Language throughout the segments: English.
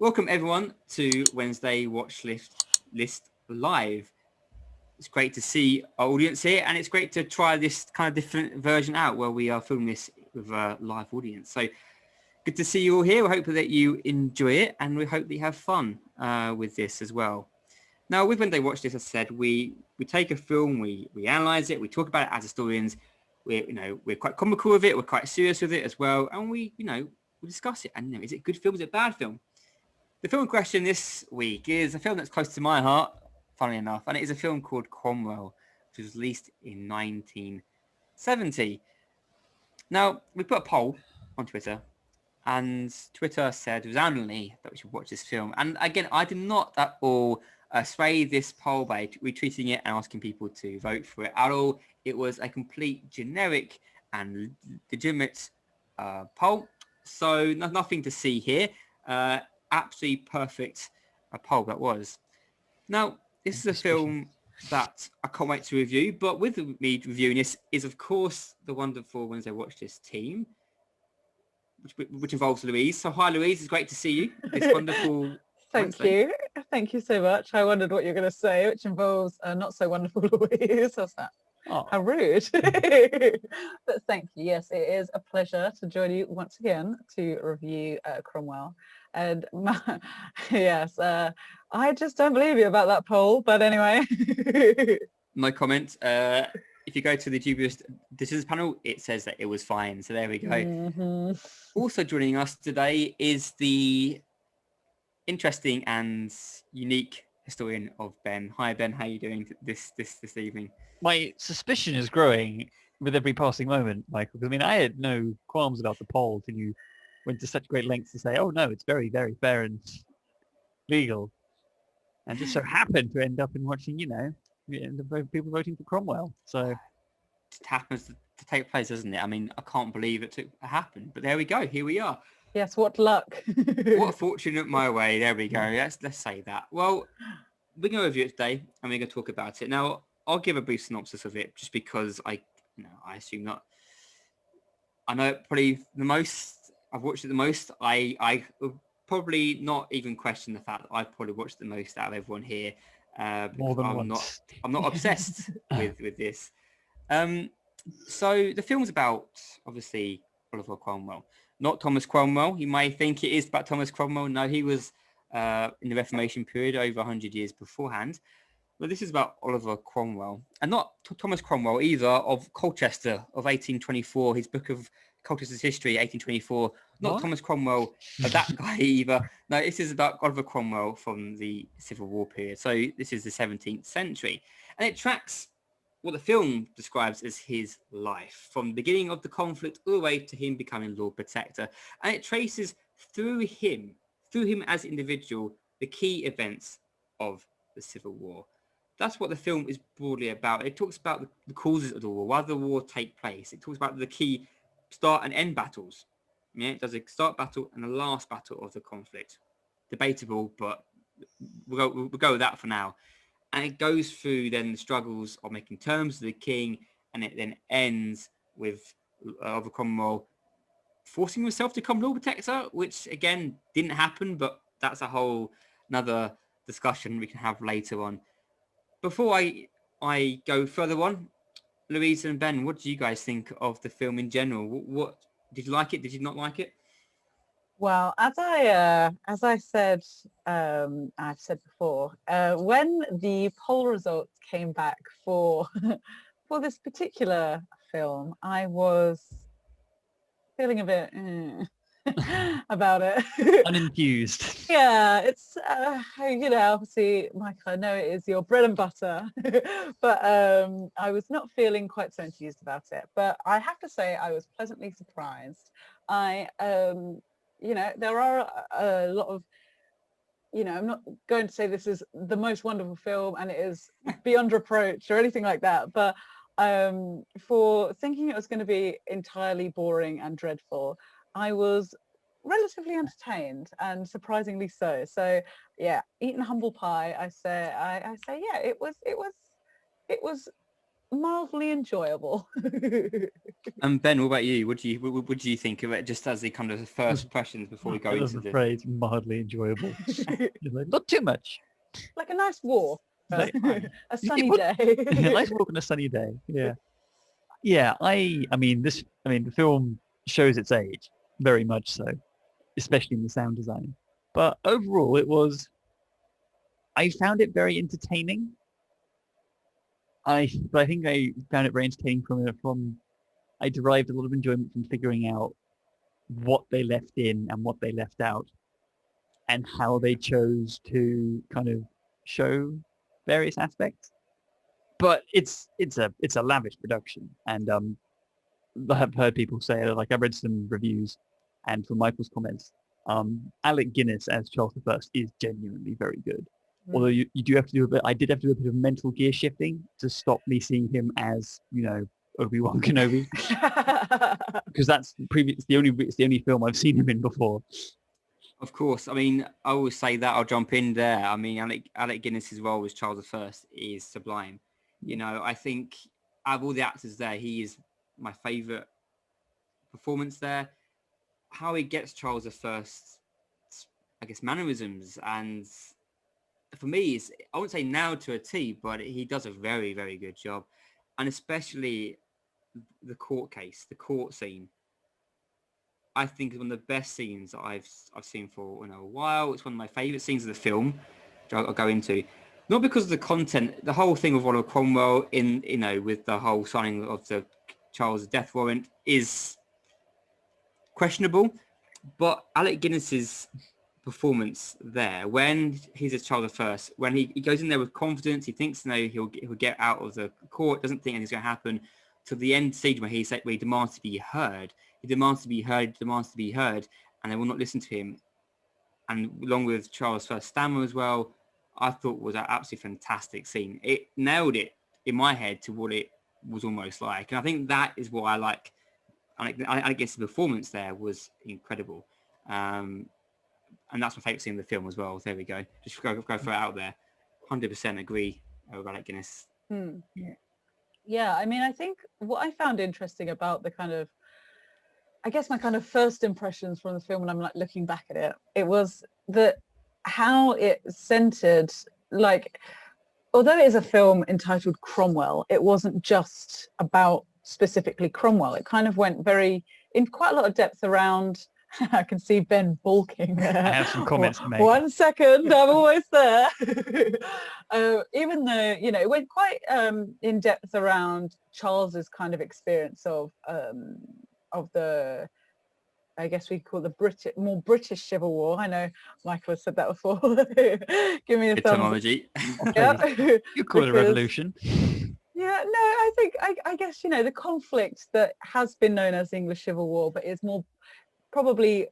Welcome everyone to Wednesday Watchlist Live. It's great to see our audience here, and it's great to try this kind of different version out where we are filming this with a live audience. So good to see you all here. We hope that you enjoy it, and we hope that you have fun with this as well. Now, with Wednesday Watchlist, as I said, we take a film, we analyze it, we talk about it as historians. We're quite comical with it, we're quite serious with it as well, and we discuss it. And is it good film? Is it a bad film? The film in question this week is a film that's close to my heart, funnily enough, and it is a film called Cromwell, which was released in 1970. Now, we put a poll on Twitter, and Twitter said resoundingly that we should watch this film. And again, I did not at all sway this poll by retweeting it and asking people to vote for it at all. It was a complete generic and legitimate poll, so nothing to see here. Absolutely perfect poll that was. Now, this is a film that I can't wait to review, but with me reviewing this is, of course, the wonderful Wednesday Watchlist team, which involves Louise. So hi, Louise. It's great to see you. It's wonderful. Thank you. Thank you so much. I wondered what you were going to say, which involves not so wonderful Louise. What's that? Oh. How rude. But thank you. Yes, it is a pleasure to join you once again to review Cromwell. And yes, I just don't believe you about that poll. But anyway. No comment. If you go to the dubious decisions panel, it says that it was fine. So there we go. Mm-hmm. Also joining us today is the interesting and unique historian of Ben. Hi Ben, how are you doing this evening? My suspicion is growing with every passing moment, Michael. Because I mean, I had no qualms about the poll till you went to such great lengths to say, "Oh no, it's very, very fair and legal," and just so happened to end up in watching, the people voting for Cromwell. So it happens to take place, doesn't it? I mean, I can't believe it happened, but there we go. Here we are. Yes, what luck. What a fortune at my way. There we go. Let's say that. Well, we're going to review it today, and we're going to talk about it. Now, I'll give a brief synopsis of it, just because I assume not. I know probably the most. I've watched it the most. I would probably not even question the fact that I've probably watched the most out of everyone here. More than once. I'm not obsessed with this. So the film's about, obviously, Oliver Cromwell. Not Thomas Cromwell. You may think it is about Thomas Cromwell. No, he was in the Reformation period over 100 years beforehand. But this is about Oliver Cromwell. And not Thomas Cromwell either, of Colchester of 1824. His book of Colchester's History, 1824. Not what? Thomas Cromwell, but that guy either. No, this is about Oliver Cromwell from the Civil War period. So this is the 17th century. And it tracks what the film describes as his life, from the beginning of the conflict all the way to him becoming Lord Protector. And it traces through him as an individual, the key events of the Civil War. That's what the film is broadly about. It talks about the causes of the war, why the war take place. It talks about the key start and end battles. Yeah, it does a start battle and the last battle of the conflict. Debatable, but we'll go with that for now. And it goes through then the struggles of making terms with the king, and it then ends with Oliver Cromwell forcing himself to become Lord Protector, which again didn't happen, but that's a whole another discussion we can have later on. Before I go further on, Louise and Ben, what do you guys think of the film in general? What did you like it? Did you not like it? Well, as I said, I've said before, when the poll results came back for this particular film, I was feeling a bit about it. Unenthused. Yeah, it's obviously, Michael, I know it is your bread and butter, but I was not feeling quite so enthused about it. But I have to say, I was pleasantly surprised. There are a lot of, I'm not going to say this is the most wonderful film and it is beyond reproach or anything like that, but for thinking it was going to be entirely boring and dreadful, I was relatively entertained and surprisingly so. So yeah, eating humble pie, I say yeah, it was mildly enjoyable. And Ben, what about you? What do you think of it? Just as the kind of first impressions before we go I love into the the phrase mildly enjoyable. Like, not too much. Like a nice walk. Like, A sunny would- day. a nice walk on a sunny day. Yeah. Yeah, I mean the film shows its age, very much so, especially in the sound design. But overall I found it very entertaining. But I think I found it very entertaining I derived a lot of enjoyment from figuring out what they left in and what they left out, and how they chose to kind of show various aspects. But it's a lavish production, and I have heard people say, like, I've read some reviews, and from Michael's comments, Alec Guinness as Charles I is genuinely very good. Although you do have to do I did have to do a bit of mental gear shifting to stop me seeing him as, Obi-Wan Kenobi, because it's the only film I've seen him in before. Of course. I mean, I always say that. I'll jump in there. I mean, Alec Guinness's role as Charles I is sublime. I think out of all the actors there, he is my favourite performance there. How he gets Charles I, I guess, mannerisms, and for me, I wouldn't say now to a T, but he does a very, very good job. And especially the court case, the court scene, I think is one of the best scenes that I've seen for a while. It's one of my favourite scenes of the film, which I'll go into. Not because of the content, the whole thing of Oliver Cromwell with the whole signing of the Charles' death warrant is questionable, but Alec Guinness's performance there, when he's as Charles I, when he goes in there with confidence, he thinks he'll get out of the court, doesn't think anything's going to happen, to the end stage where he demands to be heard. He demands to be heard, and they will not listen to him. And along with Charles I's stammer as well, I thought was an absolutely fantastic scene. It nailed it in my head to what it was almost like. And I think that is what I like. I guess the performance there was incredible. And that's my favourite scene in the film as well. There we go. Just go throw it out there. 100% agree with Alec Guinness. Yeah, I mean, I think what I found interesting about the kind of, I guess my kind of first impressions from the film when I'm like looking back at it was that how it centered, like, although it is a film entitled Cromwell, it wasn't just about specifically Cromwell. It kind of went in quite a lot of depth around, I can see Ben balking there. I have some comments to make. 1 second, I'm always there. Even though, it went quite in depth around Charles's kind of experience of the, I guess we call the more British Civil War. I know Michael has said that before. Give me a thumbs. Etymology. Yeah. You call it a revolution. Yeah, no, I think, I guess, the conflict that has been known as the English Civil War, but is probably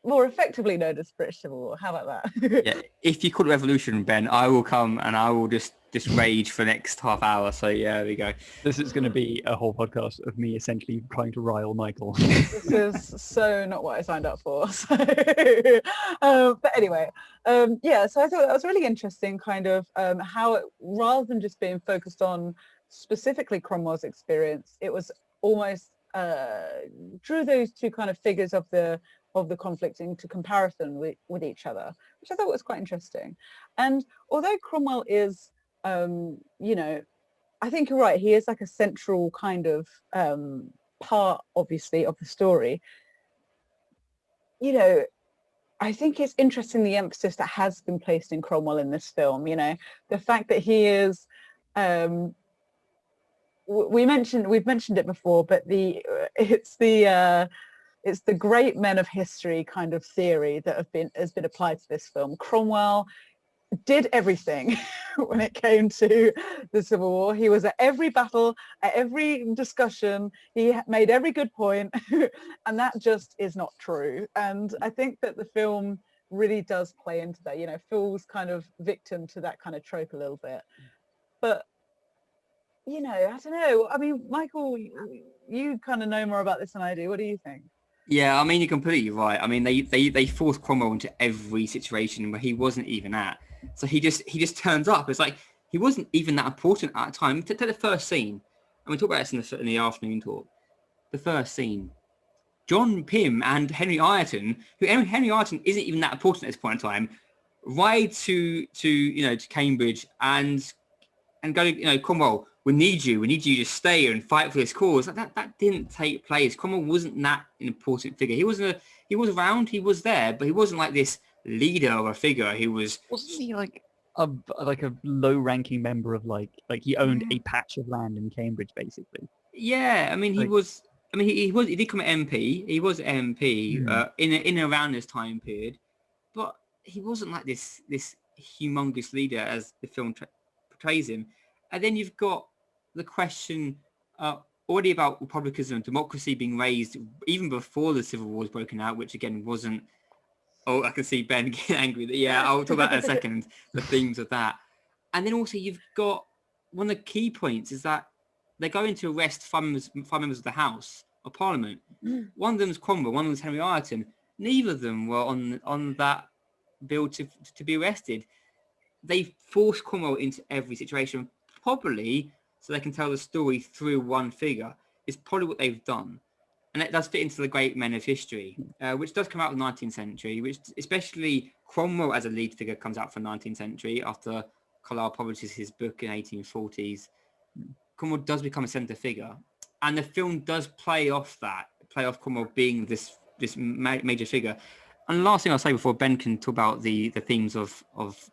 more effectively known as British Civil War. How about that? Yeah, if you call it revolution, Ben, I will come and I will just rage for the next half hour. So yeah, there we go. This is going to be a whole podcast of me essentially trying to rile Michael. This is so not what I signed up for. So, but anyway, yeah, so I thought that was really interesting, kind of how it, rather than just being focused on specifically Cromwell's experience, it was almost drew those two kind of figures of the conflict into comparison with each other, which I thought was quite interesting. And although Cromwell is, I think you're right, he is like a central kind of part, obviously, of the story. I think it's interesting the emphasis that has been placed in Cromwell in this film. The fact that he is, we've mentioned it before, but it's the great men of history kind of theory that has been applied to this film. Cromwell did everything when it came to the Civil War. He was at every battle, at every discussion. He made every good point, and that just is not true. And I think that the film really does play into that. Falls kind of victim to that kind of trope a little bit. But I don't know. I mean, Michael, you kind of know more about this than I do. What do you think? Yeah, I mean, you're completely right. I mean, they forced Cromwell into every situation where he wasn't even at. So he just turns up. It's like he wasn't even that important at the time. Take the first scene, and we talk about this in the afternoon talk. The first scene, John Pym and Henry Ireton, who Henry Ireton isn't even that important at this point in time, ride to Cambridge and go, Cromwell, we need you to stay here and fight for this cause. That didn't take place. Cromwell wasn't that important figure. He was around, he was there, but he wasn't like this leader or a figure. Wasn't he like a low-ranking member of like he owned a patch of land in Cambridge, basically? Yeah, I mean, he did come MP. He was MP in around this time period, but he wasn't like this humongous leader as the film portrays him. And then you've got the question already about republicanism and democracy being raised even before the Civil War was broken out, which again wasn't. Oh, I can see Ben getting angry. Yeah, I'll talk about that in a second, the themes of that. And then also you've got one of the key points is that they're going to arrest five members of the House of Parliament. One of them is Cromwell, one of them is Henry Ireton. Neither of them were on that bill to be arrested. They forced Cromwell into every situation, probably so they can tell the story through one figure. Is probably what they've done. And that does fit into the great men of history, which does come out in the 19th century, which especially Cromwell as a lead figure comes out from the 19th century after Carlyle publishes his book in 1840s. Cromwell does become a centre figure. And the film does play off Cromwell being this major figure. And the last thing I'll say before Ben can talk about the themes of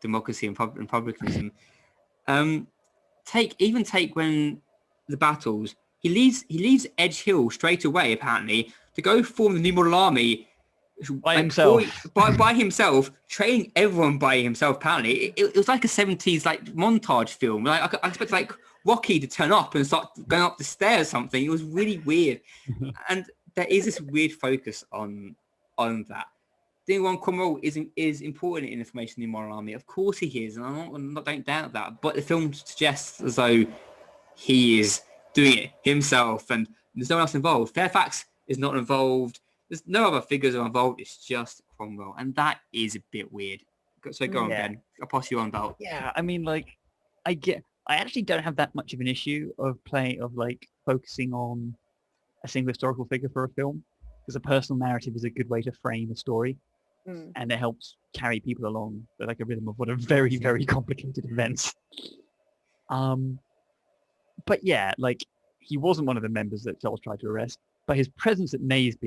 democracy and republicanism, take when the battles, he leaves Edge Hill straight away, apparently, to go form the New Model Army by himself. By himself, training everyone by himself, apparently. It was like a 70s montage film. I expect Rocky to turn up and start going up the stairs or something. It was really weird. And there is this weird focus on that. Cromwell is important in the formation of the Moral Army. Of course he is, and I don't doubt that. But the film suggests as though he is doing it himself, and there's no one else involved. Fairfax is not involved. There's no other figures are involved. It's just Cromwell, and that is a bit weird. So go on, Ben. I'll pass you on, Belt. Yeah, I mean, I actually don't have that much of an issue of focusing on a single historical figure for a film, because a personal narrative is a good way to frame a story. And it helps carry people along with a rhythm of what are very, very complicated events. But yeah, he wasn't one of the members that Charles tried to arrest, but his presence at Edge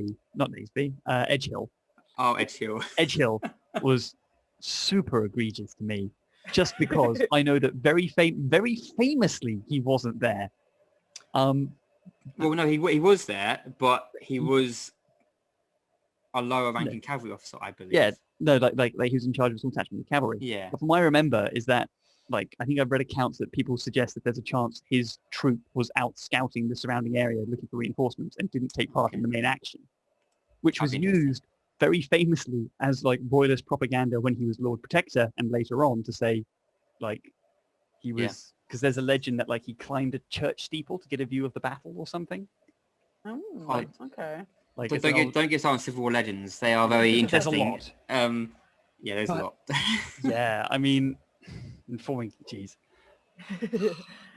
Hill. Oh, Edge Hill. Edge Hill was super egregious to me, just because I know that very famously he wasn't there. Well, no, he was there, but he was a lower ranking cavalry officer, I believe. Yeah, no, he was in charge of some detachment of cavalry. Yeah. But from what I remember is that, I think I've read accounts that people suggest that there's a chance his troop was out scouting the surrounding area looking for reinforcements and didn't take part in the main action, which was used very famously as royalist propaganda when he was Lord Protector, and later on to say, he was, because there's a legend that he climbed a church steeple to get a view of the battle or something. Oh, okay. Don't get started on Civil War legends. They are very interesting. There's a lot. There's a lot. Yeah, I mean, informing, geez. I can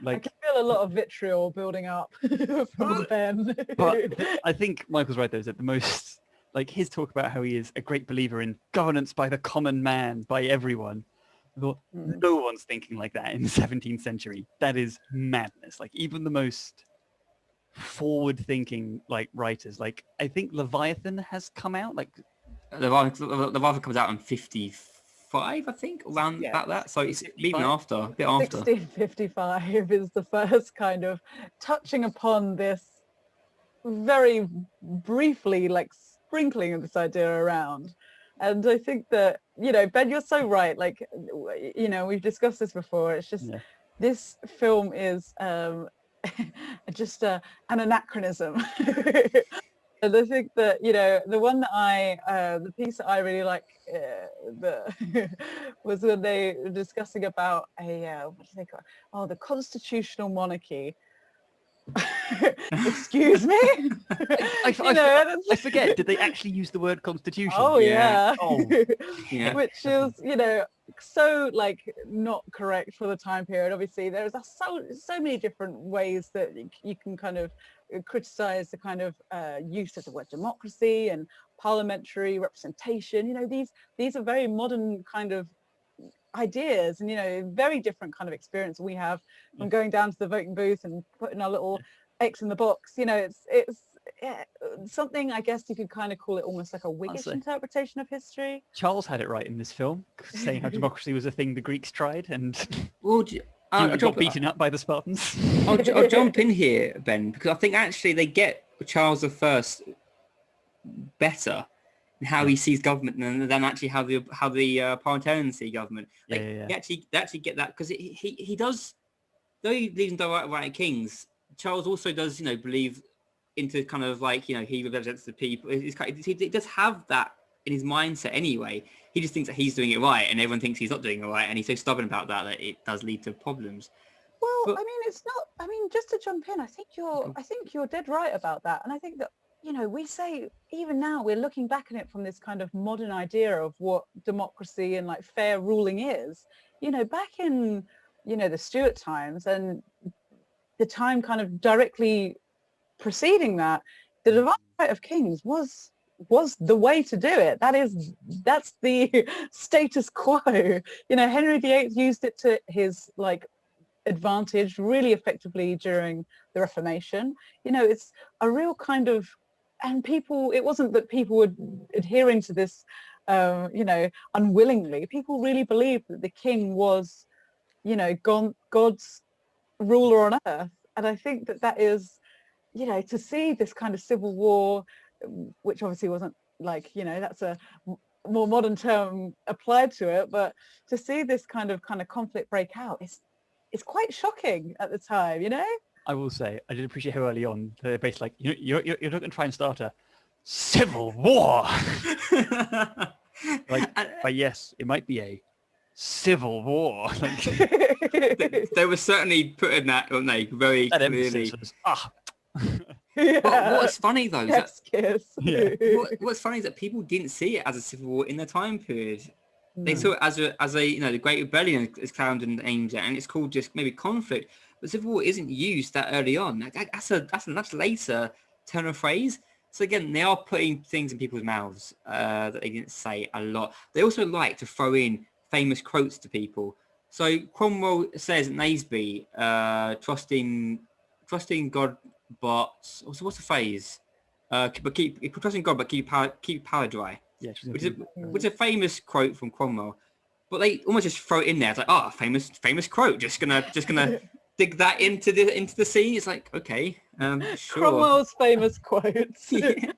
feel a lot of vitriol building up from Ben. But I think Michael's right, though, is that the most, his talk about how he is a great believer in governance by the common man, by everyone. I thought, no one's thinking like that in the 17th century. That is madness. Even the most forward-thinking writers, I think Leviathan has come out. Leviathan comes out in 55, I think, around about that. So it's even a bit after. 1655 is the first kind of touching upon this very briefly, sprinkling of this idea around. And I think that, Ben, you're so right. We've discussed this before. It's just, this film is just an anachronism. And I think that, the one that the piece that I really like was when they were discussing about what do they call it? Oh, the constitutional monarchy. Excuse me? I forget, did they actually use the word constitution? Oh, yeah. Oh. Yeah. Which is, so like not correct for the time period. Obviously there's so many different ways that you can kind of criticize the kind of use of the word democracy and parliamentary representation. These are very modern kind of ideas, and very different kind of experience we have from going down to the voting booth and putting our little X in the box. It's something, I guess you could kind of call it almost like a Whiggish interpretation of history. Charles had it right in this film, saying how democracy was a thing the Greeks tried, and he got beaten up by the Spartans. I'll jump in here, Ben, because I think actually they get Charles I better in how he sees government than actually how the parliamentarians see government. They actually get that, because he does, though he believes in right kings, Charles also does believe into kind of like he represents the people. He does have that in his mindset anyway. He just thinks that he's doing it right, and everyone thinks he's not doing it right, and he's so stubborn about that it does lead to problems. Well, it's not. Just to jump in, I think you're dead right about that, and I think that we say even now we're looking back at it from this kind of modern idea of what democracy and like fair ruling is. Back in the Stuart times and the time kind of directly preceding that, the divine right of kings was the way to do it. That's the status quo. Henry VIII used it to his like advantage really effectively during the Reformation. It's a real kind of, and people, it wasn't that people were adhering to this unwillingly. People really believed that the king was God's ruler on earth. And I think that is to see this kind of civil war, which obviously wasn't like, that's a more modern term applied to it, but to see this kind of conflict break out, it's quite shocking at the time, I will say, I did appreciate how early on they're basically like, you're not going to try and start a civil war. But yes, it might be a civil war. They were certainly putting that, weren't they, very clearly. What's funny though, what's funny is that people didn't see it as a civil war in the time period. They saw it as a the Great Rebellion, as Clarendon aims at, and it's called just maybe conflict. But civil war isn't used that early on. That's a much later turn of phrase. So again, they are putting things in people's mouths that they didn't say a lot. They also like to throw in famous quotes to people. So Cromwell says at Naseby, trusting God, but what's the phrase? But keep trusting God, but keep power dry. Yeah, which is a famous quote from Cromwell. But they almost just throw it in there. It's like, famous quote. Just gonna dig that into the scene. It's like, okay, sure. Cromwell's famous quotes. I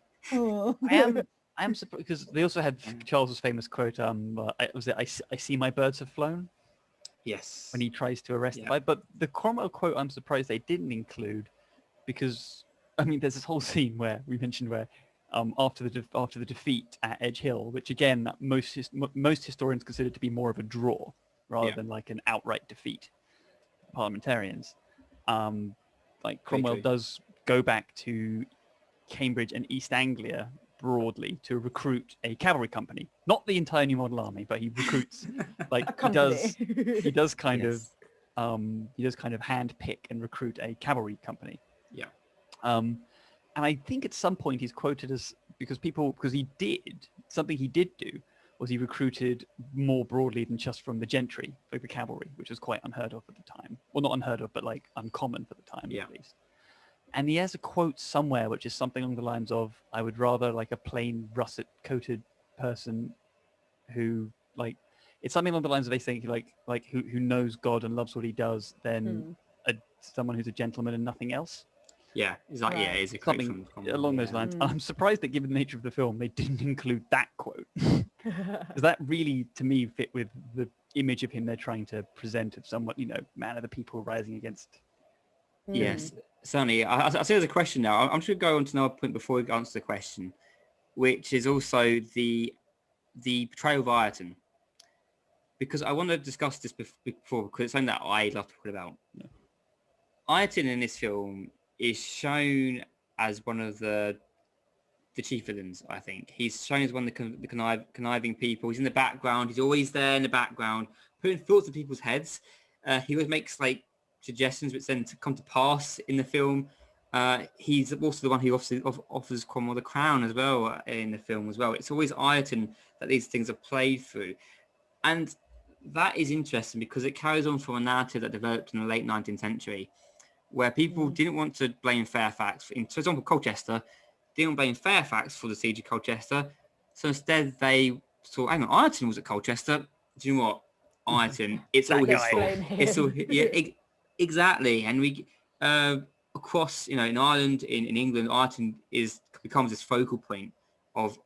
am surprised because they also had Charles's famous quote. I see my birds have flown. Yes. When he tries to arrest the but the Cromwell quote, I'm surprised they didn't include, because there's this whole scene where we mentioned where after the defeat at Edge Hill, which again most historians consider to be more of a draw rather than like an outright defeat. Parliamentarians, like Cromwell does go back to Cambridge and East Anglia broadly to recruit a cavalry company, not the entire New Model Army, but he recruits like he does kind of hand pick and recruit a cavalry company. And I think at some point he's quoted as because he did do was he recruited more broadly than just from the gentry, like the cavalry, which was quite unheard of at the time. Well, not unheard of, but like uncommon for the time at least. And he has a quote somewhere which is something along the lines of, I would rather like a plain russet-coated person who like, it's something along the lines of they think like who knows God and loves what he does than someone who's a gentleman and nothing else. Yeah, it's like it's a quote something along those lines. I'm surprised that given the nature of the film, they didn't include that quote. Because that really, to me, fit with the image of him they're trying to present of somewhat, man of the people rising against. Yes, certainly. I see there's a question now. I'm just going to go on to another point before we answer the question, which is also the portrayal of Ireton. Because I want to discuss this before, because it's something that I love to talk about. Ireton in this film is shown as one of the the chief villains, I think. He's shown as one of the conniving people. He's in the background. He's always there in the background, putting thoughts in people's heads. He always makes like suggestions which then come to pass in the film. He's also the one who offers Cromwell the crown as well in the film as well. It's always Ireton that these things are played through. And that is interesting because it carries on from a narrative that developed in the late 19th century where people didn't want to blame Fairfax. For example, Colchester didn't blame Fairfax for the siege of Colchester. So instead they thought, hang on, Ireton was at Colchester. Do you know what? Ireton, it's all his fault. It's all, exactly. And we, across, in Ireland, in England, Ireton becomes this focal point of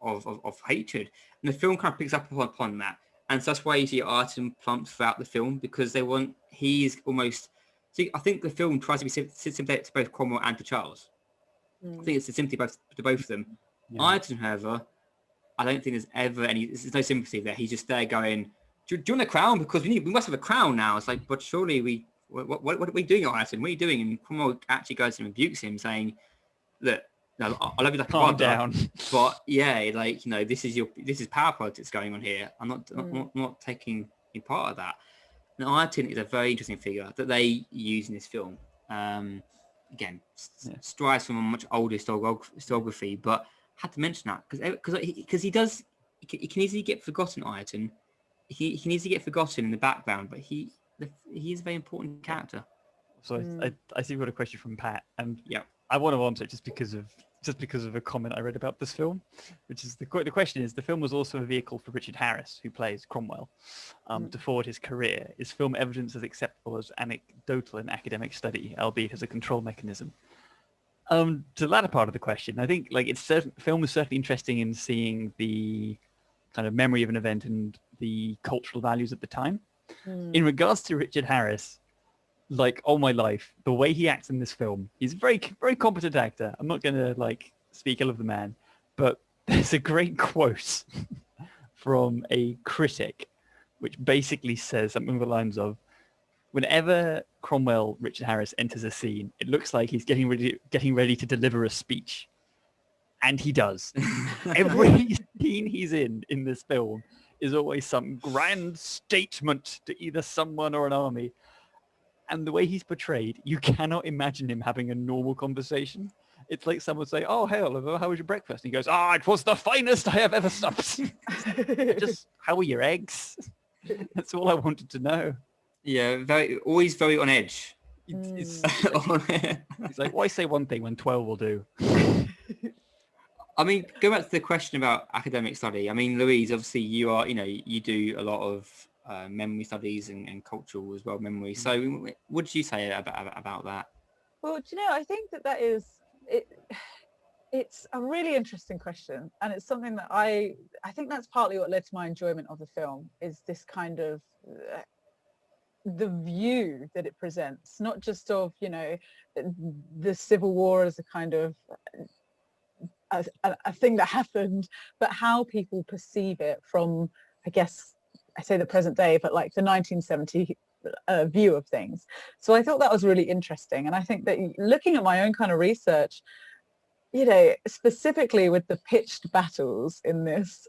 hatred. And the film kind of picks up upon that. And so that's why you see Ireton plumped throughout the film because he's almost, see, I think the film tries to be sympathetic to both Cromwell and to Charles. I think it's a sympathy to both of them. Yeah. Ireton, however, I don't think there's ever there's no sympathy there. He's just there going, do you want a crown? Because we must have a crown now. It's like, but surely what are we doing, Ireton? What are you doing? And Cromwell actually goes and rebukes him saying, look, no, I love you like a brother, down. But yeah, like, this is power politics going on here. I'm not taking in part of that. And Ireton is a very interesting figure that they use in this film. Again, strives from a much older historiography, but had to mention that because he can easily get forgotten. Ireton, he can easily get forgotten in the background, but he is a very important character. So I see we've got a question from Pat, and I want to answer it just because of a comment I read about this film, which is the question is, the film was also a vehicle for Richard Harris, who plays Cromwell, to forward his career. Is film evidence as acceptable as anecdotal and academic study, albeit as a control mechanism? To the latter part of the question, I think film is certainly interesting in seeing the kind of memory of an event and the cultural values at the time. In regards to Richard Harris, like all my life, the way he acts in this film, he's a very, very competent actor. I'm not going to speak ill of the man, but there's a great quote from a critic, which basically says something along the lines of, whenever Richard Harris enters a scene, it looks like he's getting ready to deliver a speech. And he does. Every scene he's in this film is always some grand statement to either someone or an army. And the way he's portrayed, you cannot imagine him having a normal conversation. It's like someone say, "Oh, hey, Oliver, how was your breakfast?" And he goes, it was the finest I have ever supped." Just, how were your eggs? That's all I wanted to know. Yeah, always very on edge. It's like, why say one thing when 12 will do? I mean, going back to the question about academic study, I mean, Louise, obviously you do a lot of memory studies and cultural as well, memory. So what did you say about that? Well, I think that is it. It's a really interesting question, and it's something that I think that's partly what led to my enjoyment of the film, is this kind of the view that it presents, not just of the Civil War as a kind of a thing that happened, but how people perceive it from, I guess I say the present day, but like the 1970 view of things. So I thought that was really interesting. And I think that looking at my own kind of research, specifically with the pitched battles in this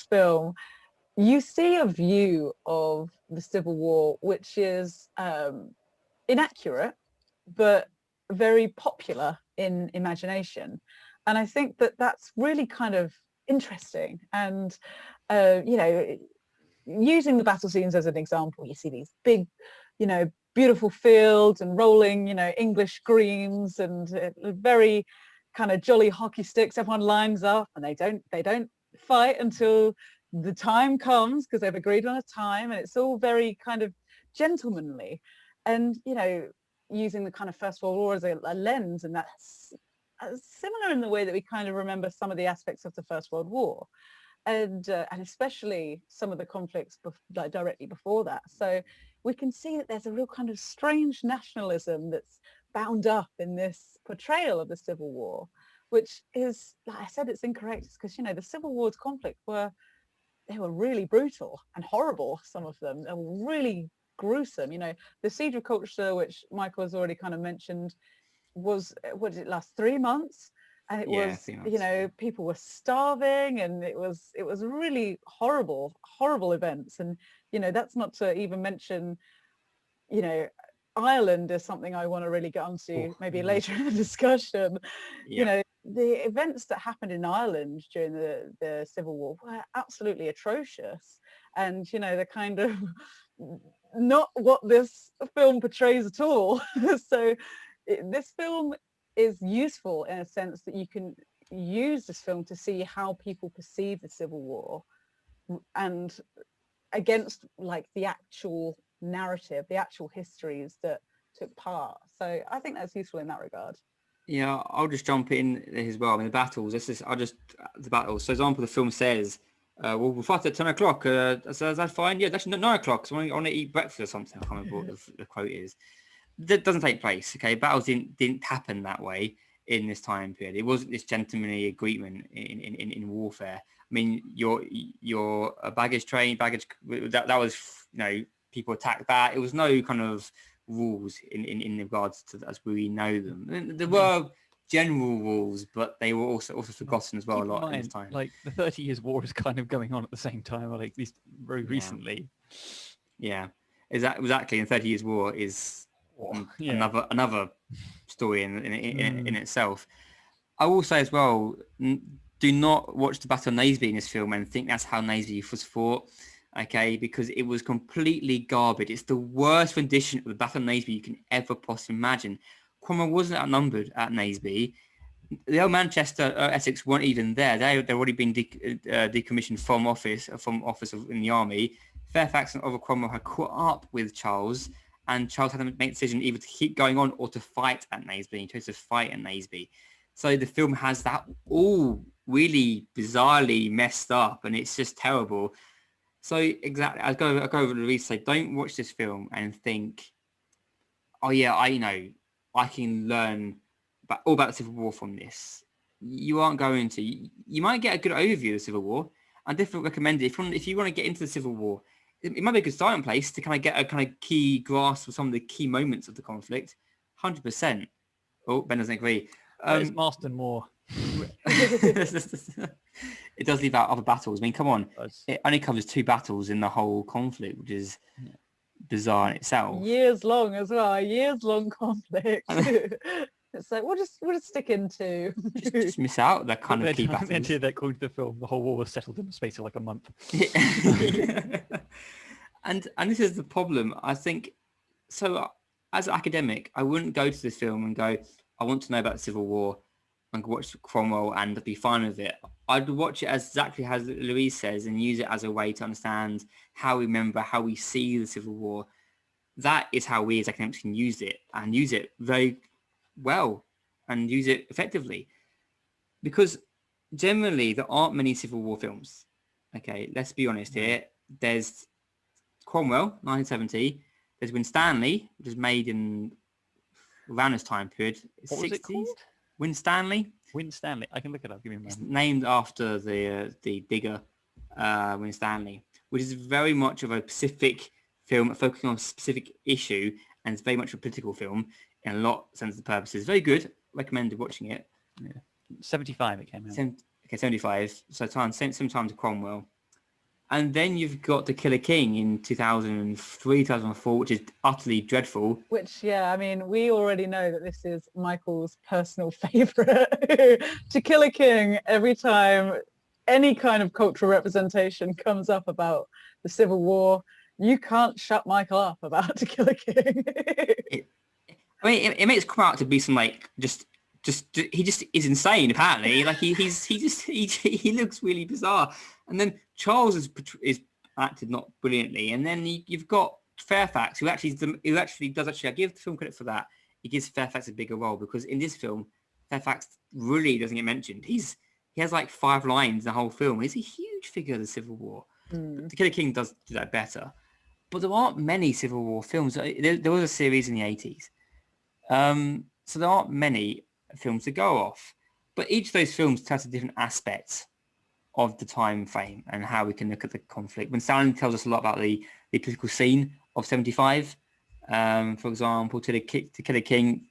film, you see a view of the Civil War which is inaccurate, but very popular in imagination. And I think that that's really kind of interesting. And using the battle scenes as an example, you see these big, beautiful fields and rolling, English greens and very kind of jolly hockey sticks. Everyone lines up and they don't fight until the time comes, because they've agreed on a time, and it's all very kind of gentlemanly. And using the kind of First World War as a lens, and that's similar in the way that we kind of remember some of the aspects of the First World War, and especially some of the conflicts directly before that. So we can see that there's a real kind of strange nationalism that's bound up in this portrayal of the Civil War, which is, like I said, it's incorrect, because the Civil War's conflict were really brutal and horrible. Some of them were really gruesome. The siege of Colchester, which Michael has already kind of mentioned, what did it last, 3 months? and it Yeah, was, pretty much, you know, people were starving, and it was really horrible events. And you know, that's not to even mention, you know, Ireland is something I want to really get onto maybe later in the discussion. You Yeah. know, the events that happened in Ireland during the Civil War were absolutely atrocious, and you know, the kind of not what this film portrays at all. So this film is useful in a sense that you can use this film to see how people perceive the Civil War, and against like the actual narrative, the actual histories that took part. So I think that's useful in that regard. Yeah, I'll just jump in as well. I mean, the battles. The battles. So, for example, the film says, "Well, we'll fight at 10 o'clock." So is that fine? Yeah, that's 9 o'clock. So I want to eat breakfast or something. I can't remember what the quote is. That doesn't take place. Okay, battles didn't happen that way in this time period. It wasn't this gentlemanly agreement in warfare. I mean, your baggage train, that was, you know, people attacked that. It was no kind of rules in regards to as we know them. And there were general rules, but they were also forgotten as well. Keep a lot in in this mind, time. like the 30 Years' War is kind of going on at the same time, or like at least very recently. Yeah, exactly. And 30 Years' War is another story in itself. I will say as well, do not watch the Battle of Naseby in this film and think that's how Naseby was fought, okay? Because it was completely garbage. It's the worst rendition of the Battle of Naseby you can ever possibly imagine. Cromwell wasn't outnumbered at Naseby. The old Manchester, Essex weren't even there. They'd already been decommissioned from office in the army. Fairfax and Oliver Cromwell had caught up with Charles, and Charles had to make a decision either to keep going on or to fight at Naseby. He chose to fight at Naseby. So the film has that all really bizarrely messed up, and it's just terrible. So exactly, I go over to Louise and say, don't watch this film and think, oh yeah, I can learn all about the Civil War from this. You aren't going to. You might get a good overview of the Civil War. I definitely recommend it if you want to get into the Civil War. It might be a good starting place to kind of get a kind of key grasp of some of the key moments of the conflict. 100%. Oh, Ben doesn't agree. It's Marston Moor. It does leave out other battles. I mean, come on. It only covers 2 battles in the whole conflict, which is bizarre in itself. Years long as well. Years long conflict. It's like we'll just stick into just miss out that kind of key battles. Into that according to the film, the whole war was settled in the space of like a month. and this is the problem, I think. So as an academic, I wouldn't go to this film and go, I want to know about the Civil War and watch Cromwell and be fine with it. I'd watch it as exactly as Louise says and use it as a way to understand how we remember, how we see the Civil War. That is how we as academics can use it, and use it very well and use it effectively. Because generally there aren't many Civil War films. Okay, let's be honest here. There's Cromwell, 1970. There's Winstanley, which was made in around this time period. What 60s. was it called? Winstanley. Winstanley. I can look it up. Give me a moment. It's named after the digger Winstanley, which is very much of a specific film focusing on a specific issue, and it's very much a political film in a lot of sense of purposes. Very good. Recommended watching it. Yeah. 75 it came out. 75. So same time to Cromwell. And then you've got The Killer King in 2003, 2004, which is utterly dreadful. Which, yeah, I mean, we already know that this is Michael's personal favourite. To Kill a King, every time any kind of cultural representation comes up about the Civil War, you can't shut Michael up about To Kill a King. It makes come out to be some like just he just is insane apparently. Like he looks really bizarre. And then Charles is acted not brilliantly. And then you've got Fairfax, who actually does I give the film credit for that. He gives Fairfax a bigger role, because in this film, Fairfax really doesn't get mentioned. He has like 5 lines in the whole film. He's a huge figure of the Civil War. The Killer King does do that better. But there aren't many Civil War films. There was a series in the 80s. So there aren't many films to go off. But each of those films tells a different aspect of the time frame and how we can look at the conflict. Winstanley tells us a lot about the political scene of 75. For example, To Kill a King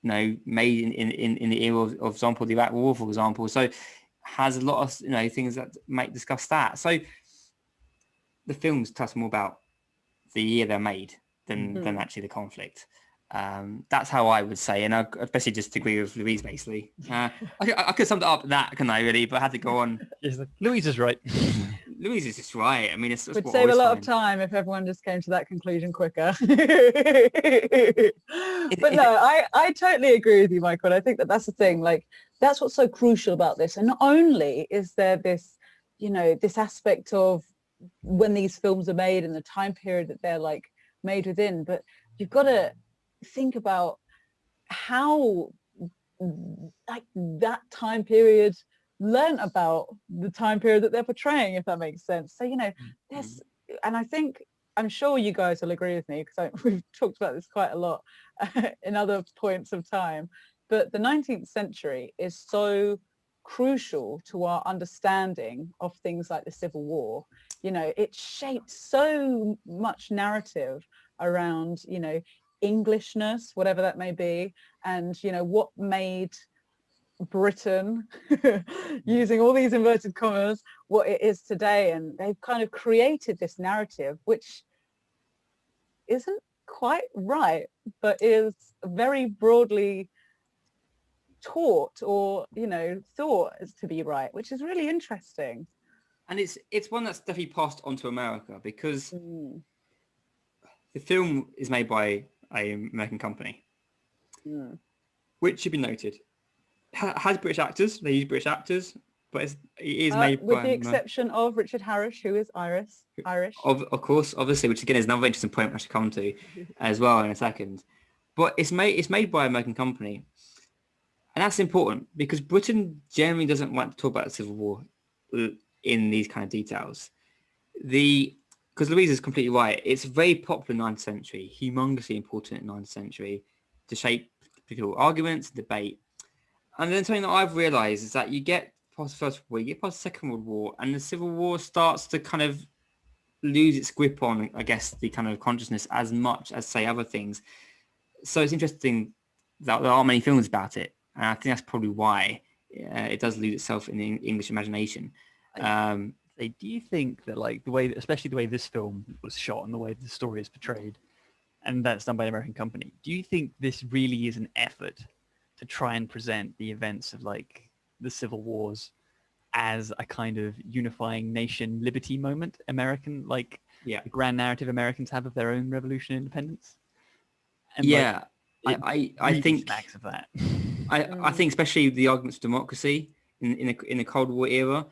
made in the era of example, the Iraq War, for example. So has a lot of, things that might discuss that. So the films tell us more about the year they're made than actually the conflict. That's how I would say, and I especially just agree with Louise, basically. I could sum it up that, can I, really? But I had to go on. Louise is right. Louise is just right. I mean, it's would save a lot of time if everyone just came to that conclusion quicker. But no, I totally agree with you, Michael. And I think that's the thing. Like, that's what's so crucial about this. And not only is there this, this aspect of when these films are made and the time period that they're like made within, but you've got to think about how like that time period learn about the time period that they're portraying, if that makes sense. So there's, and I'm sure you guys will agree with me, because we've talked about this quite a lot in other points of time, but the 19th century is so crucial to our understanding of things like the Civil War. It shaped so much narrative around Englishness, whatever that may be, and what made Britain, using all these inverted commas, what it is today. And they've kind of created this narrative which isn't quite right, but is very broadly taught or thought as to be right, which is really interesting. And it's one that's definitely passed on to America, because the film is made by an American company, which should be noted. Has British actors. They use British actors, but it is made with by... the exception of Richard Harris, who is Irish. Of course, obviously, which again is another interesting point I should come to as well in a second. But it's made by an American company. And that's important, because Britain generally doesn't want to talk about the Civil War in these kind of details. Because Louise is completely right. It's very popular in the 9th century, humongously important in the 9th century, to shape political arguments, debate. And then something that I've realised is that you get past the First World War, you get past the Second World War, and the Civil War starts to kind of lose its grip on, I guess, the kind of consciousness as much as, say, other things. So it's interesting that there are many films about it. And I think that's probably why it does lose itself in the English imagination. Do you think that, like, especially the way this film was shot and the way the story is portrayed, and that's done by an American company, do you think this really is an effort to try and present the events of, like, the Civil Wars as a kind of unifying nation liberty moment, American, like, the grand narrative Americans have of their own revolution and independence? And, I think smacks of that. I think especially the arguments of democracy in the Cold War era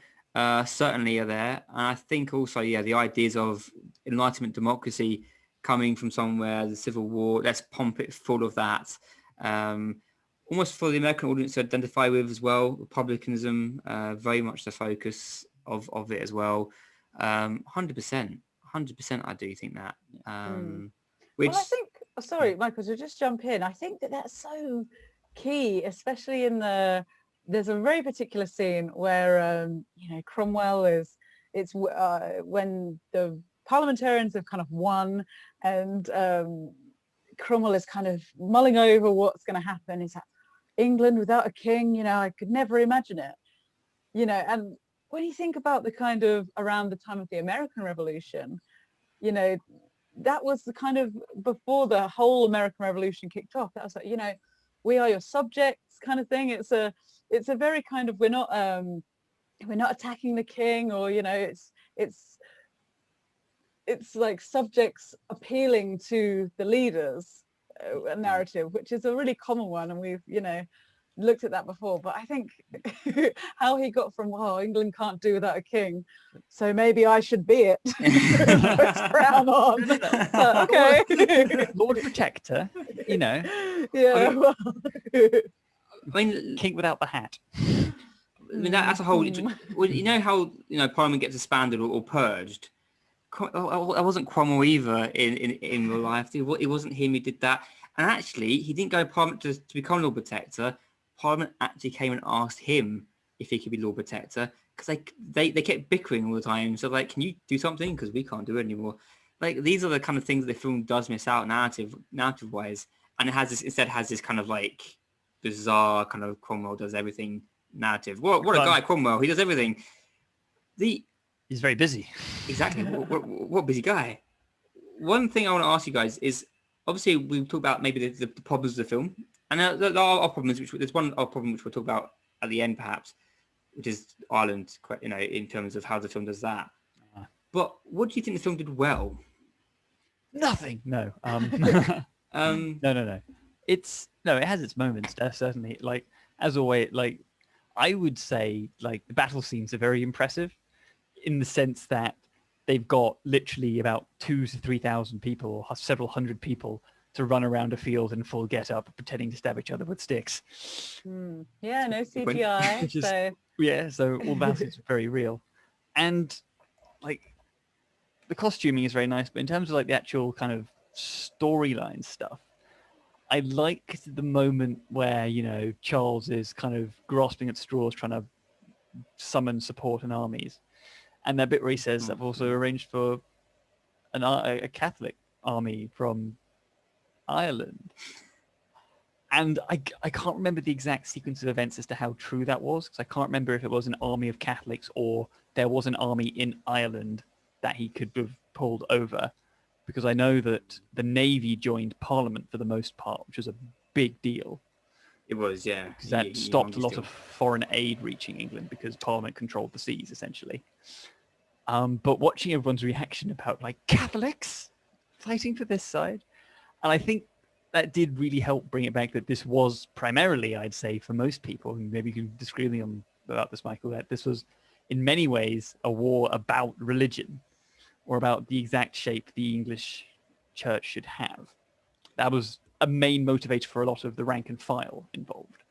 certainly are there. And I think also, the ideas of Enlightenment democracy coming from somewhere, the Civil War, let's pump it full of that. Almost for the American audience to identify with as well. Republicanism, very much the focus of it as well. 100%, I do think that. Which... Well, I think, sorry, Michael, to just jump in, I think that that's so key, especially there's a very particular scene where, Cromwell it's when the parliamentarians have kind of won, and Cromwell is kind of mulling over what's going to happen. He's like, England without a king, I could never imagine it, and when you think about the kind of around the time of the American Revolution, that was the kind of before the whole American Revolution kicked off. That was like, we are your subjects kind of thing. It's a very kind of, we're not attacking the king, or it's like subjects appealing to the leaders narrative, which is a really common one, and we've looked at that before. But I think how he got from, England can't do without a king, so maybe I should be it. Crown on. So, okay. Lord Protector, Yeah. Well. I mean, king without the hat. I mean, that's a whole... Well, how Parliament gets disbanded or purged. I wasn't Cromwell either in real life. It wasn't him who did that. And actually, he didn't go to Parliament to become Lord Protector. Parliament actually came and asked him if he could be Lord Protector, because they kept bickering all the time. So, like, can you do something? Because we can't do it anymore. Like, these are the kind of things the film does miss out narrative-wise. And it has this kind of, like, bizarre kind of Cromwell does everything narrative. What a guy, Cromwell. He does everything. He's very busy. Exactly. What busy guy. One thing I want to ask you guys is, obviously we've talked about maybe the problems of the film, and there are problems. There's one problem which we'll talk about at the end, perhaps, which is Ireland. In terms of how the film does that. But what do you think the film did well? Nothing. No. No. It has its moments, certainly. Like, as always, like, I would say, like, the battle scenes are very impressive in the sense that they've got literally about 2,000 to 3,000 people or several hundred people to run around a field in full get-up pretending to stab each other with sticks. Yeah, no CGI. So all that is very real. And, like, the costuming is very nice, but in terms of, like, the actual kind of storyline stuff, I liked the moment where, Charles is kind of grasping at straws trying to summon support and armies. And that bit where he says, I've also arranged for a Catholic army from Ireland. And I can't remember the exact sequence of events as to how true that was, because I can't remember if it was an army of Catholics or there was an army in Ireland that he could have pulled over, because I know that the Navy joined Parliament for the most part, which was a big deal. It was, yeah. Because that stopped a lot of foreign aid reaching England because Parliament controlled the seas, essentially. But watching everyone's reaction about, like, Catholics fighting for this side, and I think that did really help bring it back that this was primarily, I'd say, for most people, and maybe you can disagree with me about this, Michael, that this was in many ways a war about religion, or about the exact shape the English church should have. That was a main motivator for a lot of the rank and file involved.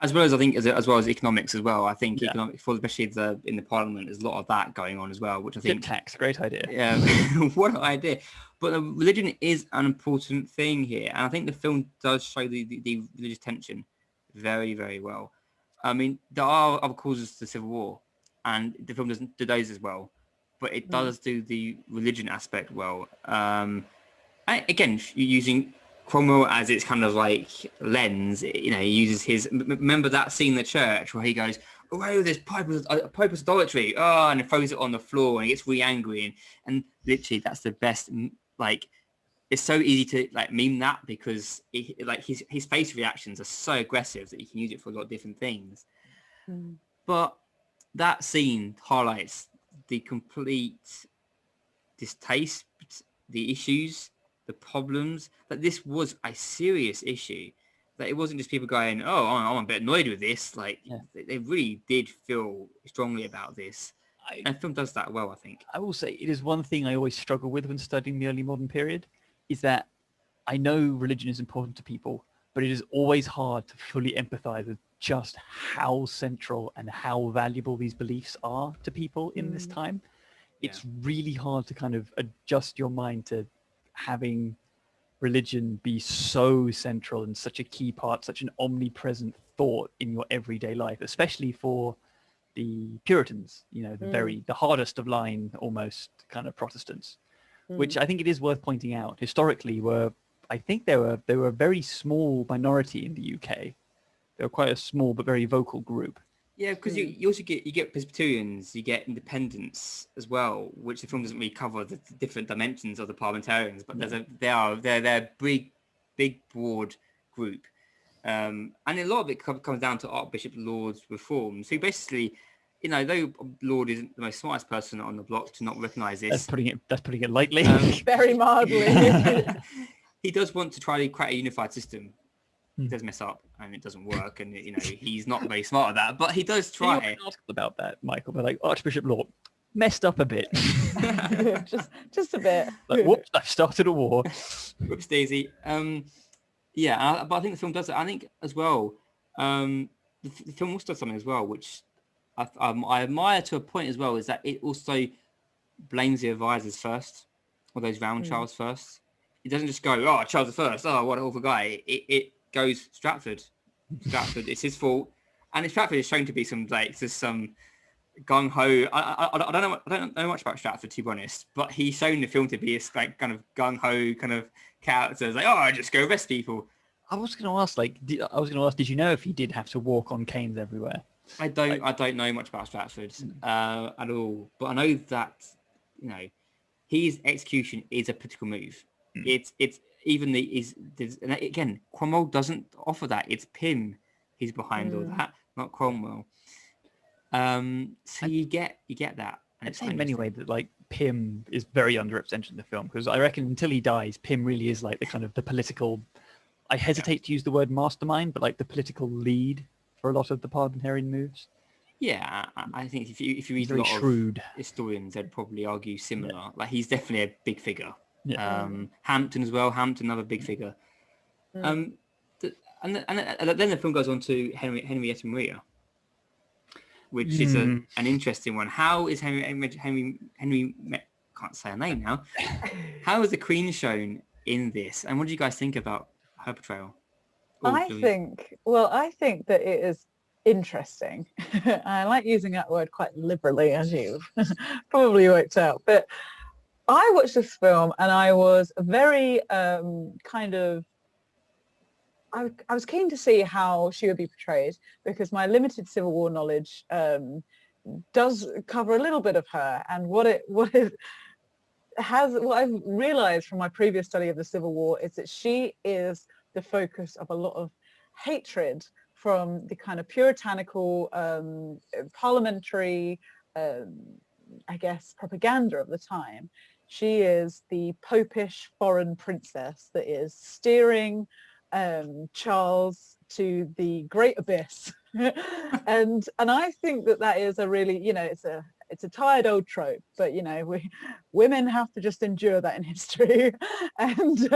As well as, I think, as well as economics as well. I think economics, especially in the Parliament, there's a lot of that going on as well, which I think... Good tax, great idea. Yeah, what an idea. But the religion is an important thing here, and I think the film does show the religious tension very, very well. I mean, there are other causes to the Civil War, and the film doesn't do those as well, but it does do the religion aspect well. And again, using Cromwell as its kind of like lens, he uses his... Remember that scene in the church where he goes, away with this Piper's idolatry, and he throws it on the floor and he gets really angry, and literally that's the best. Like, it's so easy to like meme that because his face reactions are so aggressive that you can use it for a lot of different things. But that scene highlights the complete distaste, the issues, the problems, that this was a serious issue, that it wasn't just people going, oh, I'm a bit annoyed with this. Like, they really did feel strongly about this. And the film does that well, I think. I will say it is one thing I always struggle with when studying the early modern period, is that I know religion is important to people, but it is always hard to fully empathize with just how central and how valuable these beliefs are to people in this time. It's really hard to kind of adjust your mind to having religion be so central and such a key part, such an omnipresent thought in your everyday life, especially for the Puritans, the hardest of line almost kind of Protestants, which I think it is worth pointing out historically they were a very small minority in the UK. They were quite a small but very vocal group. Yeah, because you also get Presbyterians, you get independents as well, which the film doesn't really cover the different dimensions of the parliamentarians, but they're a big broad group. And a lot of it comes down to Archbishop Laud's reforms, who basically, though Laud isn't the most smartest person on the block to not recognise this. That's putting it lightly. Very mildly. He does want to try to create a unified system. He does mess up and it doesn't work, and he's not very smart at that, but he does try. You asked about that, Michael, but like Archbishop Laud messed up a bit. just a bit. Like, whoops, I've started a war. Whoops daisy. But I think the film does it. I think as well, the film also does something as well, which I admire to a point as well, is that it also blames the advisors first, or those round Charles first. It doesn't just go, oh, Charles the First, oh, what an awful guy. It goes Stratford, it's his fault, and Stratford is shown to be some gung ho. I don't know much about Stratford, to be honest, but he's shown in the film to be a kind of gung ho kind of character. It's like, oh, I just go arrest people. I was going to ask, did you know if he did have to walk on canes everywhere? I don't know much about Stratford at all, but I know that his execution is a political move. It's even and again, Cromwell doesn't offer that. It's Pym who's behind all that, not Cromwell. So you get that. And I'd say in many ways that like Pym is very underrepresented in the film, because I reckon until he dies, Pym really is like the kind of the political. I hesitate to use the word mastermind, but like the political lead for a lot of the parliamentarian moves. Yeah, I think if you read a lot of historians, they'd probably argue similar. Yeah. Like he's definitely a big figure. Yeah. Hampton as well. Hampton, another big figure. And then the film goes on to Henrietta Maria, which is an interesting one. How is Henry can't say her name now. How is the Queen shown in this? And what do you guys think about her portrayal? I think that it is interesting. I like using that word quite liberally, as you probably worked out. But I watched this film and I was very I was keen to see how she would be portrayed, because my limited Civil War knowledge does cover a little bit of her, and what I've realized from my previous study of the Civil War is that she is the focus of a lot of hatred from the kind of puritanical parliamentary I guess propaganda of the time. She is the popish foreign princess that is steering Charles to the great abyss. and I think that is a really, it's a tired old trope, but women have to just endure that in history. And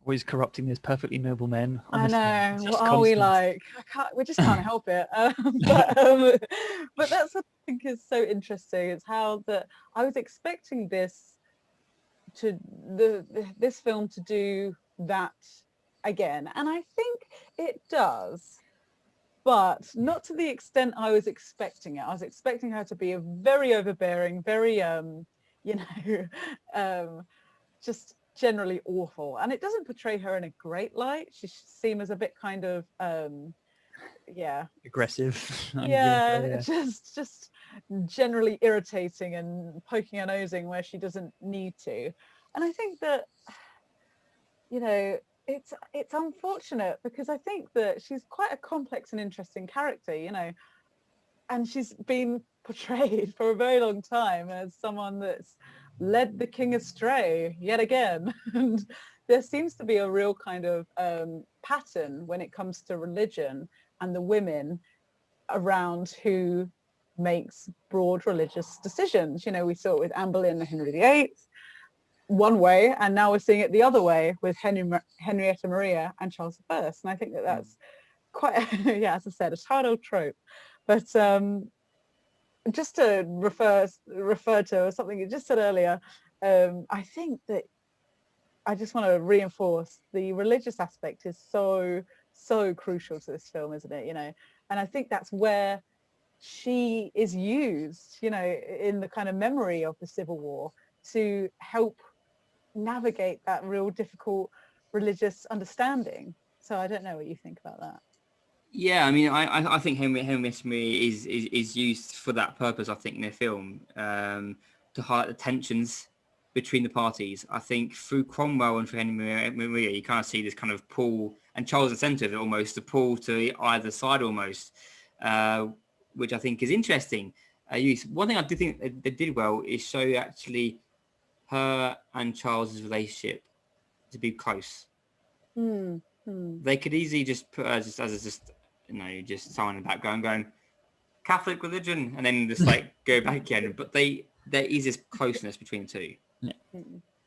always corrupting these perfectly noble men. Honestly. I know. What are we like? We just can't help it. But that's what I think is so interesting. It's how that I was expecting this film to do that again, and I think it does, but not to the extent I was expecting it. I was expecting her to be a very overbearing, very just generally awful, and it doesn't portray her in a great light. She seems as a bit kind of aggressive. Just generally irritating and poking her nosing where she doesn't need to. And I think that it's unfortunate, because I think that she's quite a complex and interesting character, and she's been portrayed for a very long time as someone that's led the king astray yet again. And there seems to be a real kind of pattern when it comes to religion and the women around who makes broad religious decisions. We saw it with Anne Boleyn and Henry VIII one way, and now we're seeing it the other way with Henrietta Maria and Charles I. And I think that's quite, as I said, a tired old trope. But just to refer to something you just said earlier, I think that I just want to reinforce the religious aspect is so crucial to this film, isn't it? And I think that's where she is used, in the kind of memory of the Civil War to help navigate that real difficult religious understanding. So I don't know what you think about that. Yeah, I mean, I think Henrietta Maria is used for that purpose, I think, in the film, to highlight the tensions between the parties. I think through Cromwell and through Henry Maria, you kind of see this kind of pull, and Charles the centre of it almost, the pull to either side almost, which I think is interesting. One thing I do think they did well is show actually her and Charles's relationship to be close. They could easily just put her just someone in the background going Catholic religion, and then just like go back again. But there is this closeness between the two. Yeah.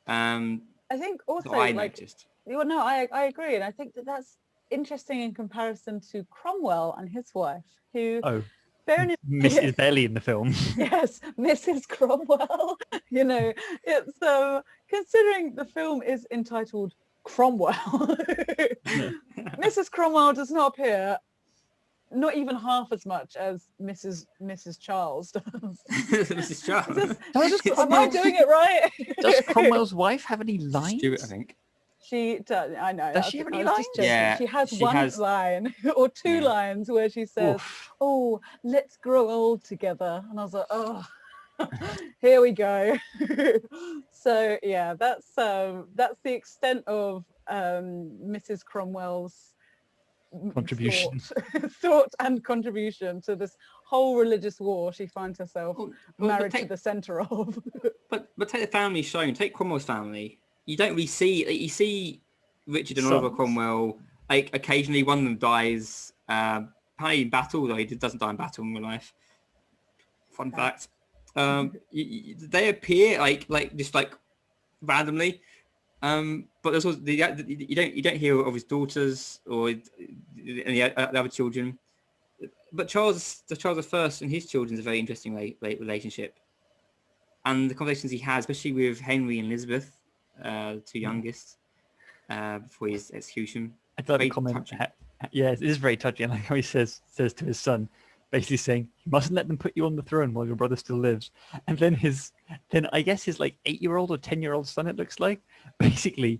I think also I noticed. Well, no, I agree, and I think that's interesting in comparison to Cromwell and his wife, who. Mrs. Belly in the film. Yes, Mrs. Cromwell. It's considering the film is entitled Cromwell. Mrs. Cromwell does not appear not even half as much as Mrs. Charles does. Mrs. Charles. Am I doing it right? Does Cromwell's wife have any lines? Stuart, I think. She does. I know. Does she have I any was just lines? joking. Yeah, she has she one has- line or two Yeah. lines where she says, Oof. "Oh, let's grow old together," and I was like, "Oh, here we go." So yeah, that's the extent of Mrs. Cromwell's Contribution. thought and contribution to this whole religious war she finds herself married to the centre of. But take the family shown. Take Cromwell's family. You don't really see. Like, you see Richard and Sons. Oliver Cromwell. Like occasionally, one of them dies. Apparently in battle, though he doesn't die in battle in real life. Fun fact. They appear like just like randomly. But there's also you don't hear of his daughters or any other children. But Charles I and his children is a very interesting relationship, and the conversations he has, especially with Henry and Elizabeth, the two youngest, before his execution. I'd like Very to comment. touching. Yeah, it is very touching. Like how he says to his son, basically saying, "You mustn't let them put you on the throne while your brother still lives." And then I guess his like 8-year-old or 10-year-old son, it looks like, basically,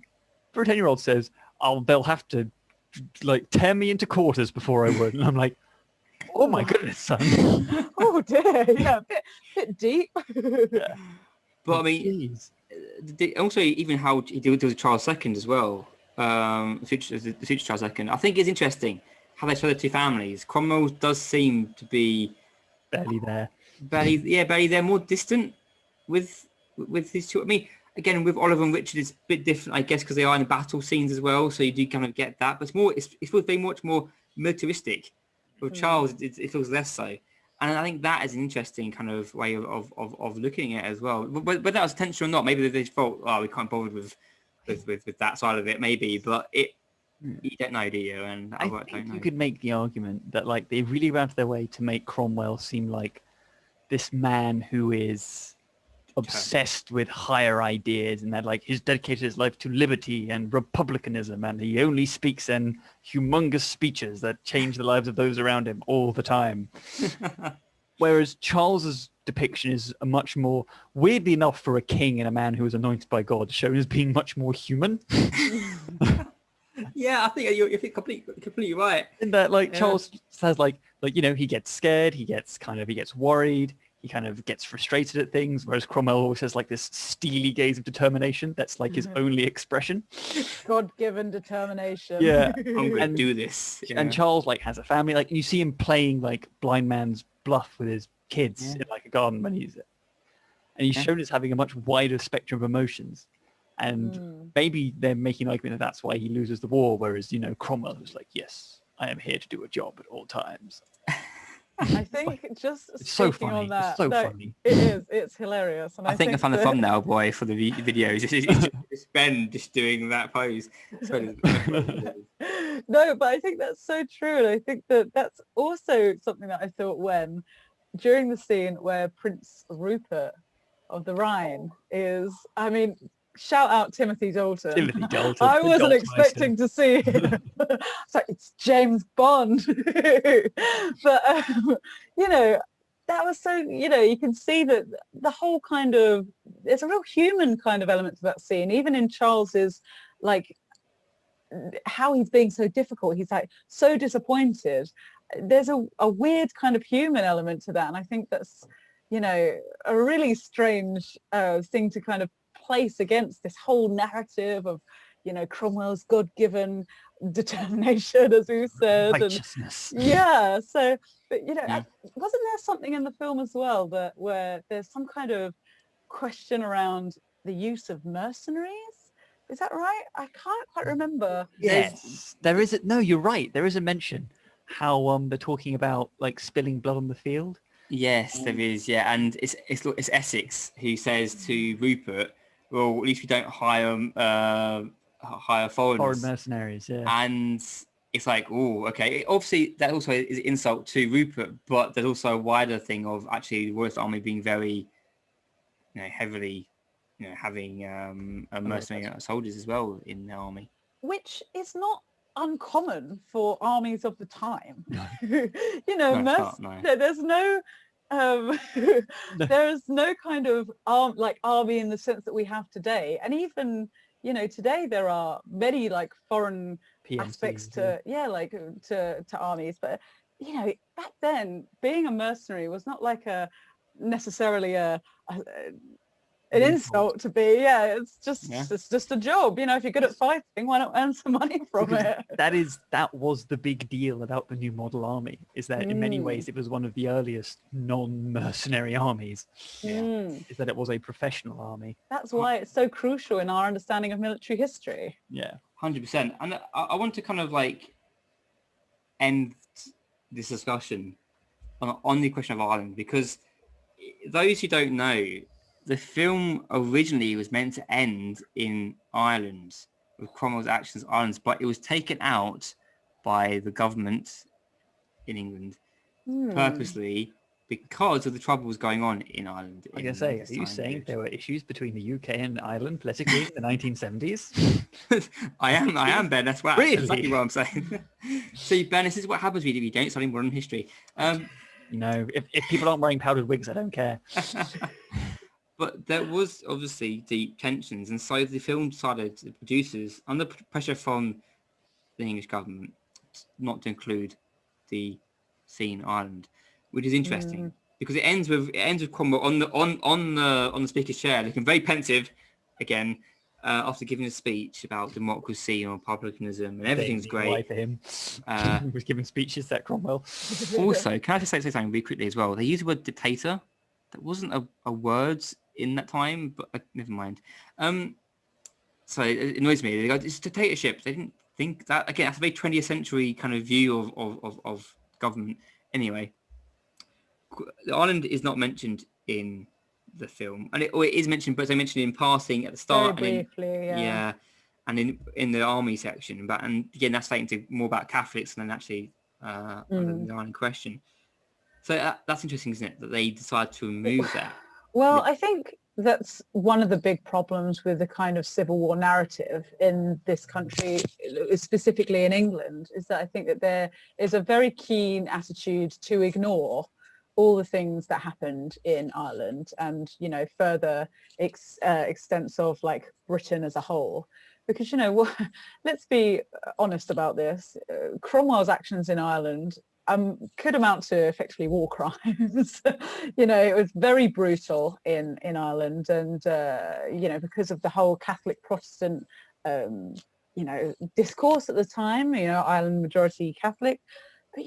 for a 10-year-old says, "Oh, they'll have to like tear me into quarters before I would." And I'm like, "Oh my goodness, son." Oh dear, yeah, a bit deep. Yeah. But I mean, Jeez. also even how he deals with Charles II as well. The future Charles II. I think it's interesting how they show the two families. Cromwell does seem to be Barely there. barely there, more distant with his two. I mean, again, with Oliver and Richard, it's a bit different, I guess, because they are in the battle scenes as well. So you do kind of get that, but it feels very much more militaristic. With Charles, it feels less so, and I think that is an interesting kind of way of looking at it as well. But that was intentional or not, maybe they thought, oh, we can't bother with that side of it, maybe, but you don't know, do you? And I think you could make the argument that like they really went out of their way to make Cromwell seem like this man who is obsessed with higher ideas, and that like he's dedicated his life to liberty and republicanism, and he only speaks in humongous speeches that change the lives of those around him all the time. Whereas Charles's depiction is a much more, weirdly enough, for a king and a man who was anointed by God, shown as being much more human. Yeah, I think you're completely right. In that, like, Charles says, like he gets scared, he gets worried, he kind of gets frustrated at things, whereas Cromwell always has like this steely gaze of determination that's like his only expression. God-given determination. Yeah. I'm going to do this. Yeah. And Charles like has a family, like, and you see him playing like blind man's bluff with his kids in like a garden when he's shown as having a much wider spectrum of emotions. And maybe they're making an argument that that's why he loses the war, whereas, Cromwell was like, yes, I am here to do a job at all times. I think just It's so speaking funny. on that, It's so funny. It is. It's hilarious. And I think I found the thumbnail, boy, for the videos. It's Ben just doing that pose. No, but I think that's so true. And I think that's also something that I thought when, during the scene where Prince Rupert of the Rhine is, I mean, shout out Timothy Dalton. Timothy Dalton. I wasn't expecting to see him. It's like, it's James Bond. But, that was so, you can see that the whole kind of, there's a real human kind of element to that scene, even in Charles's, like, how he's being so difficult. He's like so disappointed. There's a weird kind of human element to that. And I think that's, a really strange thing to kind of place against this whole narrative of, Cromwell's God-given determination, as we've said. Righteousness. And, yeah. So, but, wasn't there something in the film as well where there's some kind of question around the use of mercenaries? Is that right? I can't quite remember. Yes, there is. No, you're right. There is a mention how they're talking about like spilling blood on the field. Yes, there is. Yeah, and it's Essex who says to Rupert, "Well, at least we don't hire foreigners, Foreign mercenaries." Yeah, and it's like, oh, okay. Obviously, that also is an insult to Rupert, but there's also a wider thing of actually the Royal Army being very, heavily, having mercenary soldiers as well in the army, which is not uncommon for armies of the time. No, there's no there is no kind of army in the sense that we have today. And even, today there are many like foreign aspects to to armies. But back then, being a mercenary was not like necessarily an insult to be. It's just a job. If you're good at fighting, why not earn some money from it? That was the big deal about the new model army, is that in many ways it was one of the earliest non-mercenary armies. Is that it was a professional army. That's why it's so crucial in our understanding of military history. 100%. And I want to kind of like end this discussion on the question of Ireland, because those who don't know, the film originally was meant to end in Ireland, with Cromwell's actions in Ireland, but it was taken out by the government in England purposely because of the troubles going on in Ireland. I was going to say, are you saying there were issues between the UK and Ireland politically in the 1970s? I am, Ben. That's really? Exactly what I'm saying. See, Ben, this is what happens when you don't study modern history. If people aren't wearing powdered wigs, I don't care. But there was obviously deep tensions, and so the film decided, the producers, under pressure from the English government, not to include the scene in Ireland, which is interesting because it ends with Cromwell on the speaker's chair, looking very pensive again after giving a speech about democracy and republicanism, and everything's great for him. He was giving speeches at Cromwell. Also, can I just say something really quickly as well? They used the word dictator. That wasn't a word in that time, but never mind. So it annoys me. They go, it's dictatorship. They didn't think that. Again, that's a very 20th century kind of view of government. Anyway, Ireland is not mentioned in the film, and it is mentioned, but they mentioned in passing at the start. Very briefly, and in the army section. But and again, that's stating more about Catholics than actually the Ireland question. So that's interesting, isn't it, that they decided to remove that? Well, I think that's one of the big problems with the kind of Civil War narrative in this country, specifically in England, is that I think that there is a very keen attitude to ignore all the things that happened in Ireland and, further extents of like Britain as a whole. Because, let's be honest about this. Cromwell's actions in Ireland could amount to effectively war crimes. It was very brutal in Ireland, and because of the whole Catholic Protestant discourse at the time, Ireland majority Catholic, but